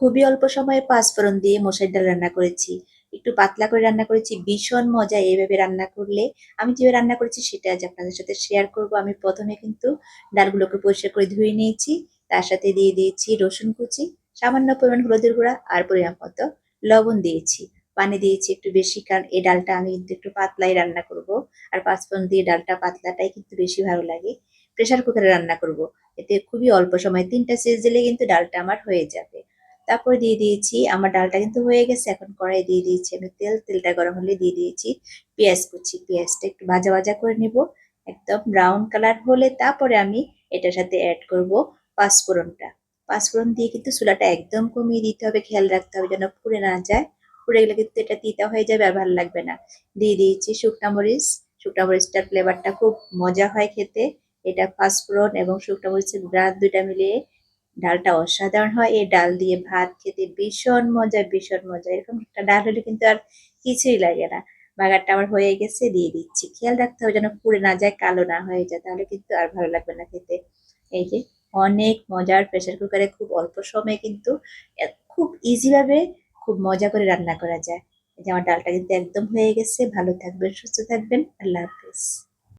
খুবই অল্প সময়ে পাঁচফোড়ন দিয়ে মসুর ডাল রান্না করেছি। একটু পাতলা করে রান্না করেছি। ভীষণ মজা এভাবে রান্না করলে। আমি যেভাবে রান্না করেছি সেটা আজ আপনাদের সাথে শেয়ার করব। আমি প্রথমে কিন্তু ডালগুলোকে পরিষ্কার করে ধুয়ে নিয়েছি। তার সাথে দিয়ে দিয়েছি রসুন কুচি, সামান্য পরিমাণ হলুদের গুঁড়া আর পরিমাণ মতো লবণ দিয়েছি। পানি দিয়েছি একটু বেশি, কারণ এই ডালটা আমি কিন্তু একটু পাতলাই রান্না করব। আর পাঁচফোড়ন দিয়ে ডালটা পাতলাটাই কিন্তু বেশি ভালো লাগে। প্রেসার কুকারে রান্না করব। এতে খুবই অল্প সময় ৩টা সিজ দিলে কিন্তু ডালটা আমার হয়ে যাবে। তারপর দিয়ে দিয়েছি, আমার ডালটা কিন্তু হয়ে গেছে। এখন কড়াই দিয়ে দিয়েছি আমি তেল। তেলটা গরম হলে দিয়ে দিয়েছি পেঁয়াজ কুচি। পেঁয়াজটা একটু ভাজা ভাজা করে নিব। একদম ব্রাউন কালার হলে তারপরে আমি এটার সাথে অ্যাড করব পাঁচফোড়নটা। পাঁচফোড়ন দিয়ে কিন্তু চুলাটা একদম কমিয়ে দিতে হবে। খেয়াল রাখতে হবে যেন পুড়ে না যায়। পুড়ে গেলে কিন্তু এটা তিতা হয়ে যাবে আর ভালো লাগবে না। দিয়ে দিয়েছি শুকনা মরিচ। শুকনা মরিচটার ফ্লেভারটা খুব মজা হয় খেতে। এটা পাঁচফোড়ন এবং শুকনা মরিচের গ্রান দুইটা মিলিয়ে ডালটা অসাধারণ হয়। এই ডাল দিয়ে ভাত খেতে ভীষণ মজা, ভীষণ মজা। এরকম একটা ডাল হলে কিন্তু আর কিছুই লাগে না। বাগারটা আমার হয়ে গেছে, দিয়ে দিচ্ছি। খেয়াল রাখতে হবে যেন পুড়ে না যায়, কালো না হয়ে যায়, তাহলে কিন্তু আর ভালো লাগবে না খেতে। এই যে অনেক মজার প্রেসার কুকারে খুব অল্প সময়ে কিন্তু খুব ইজি ভাবে খুব মজা করে রান্না করা যায়। এই যে আমার ডালটা কিন্তু একদম হয়ে গেছে। ভালো থাকবেন, সুস্থ থাকবেন। আল্লাহ হাফেজ।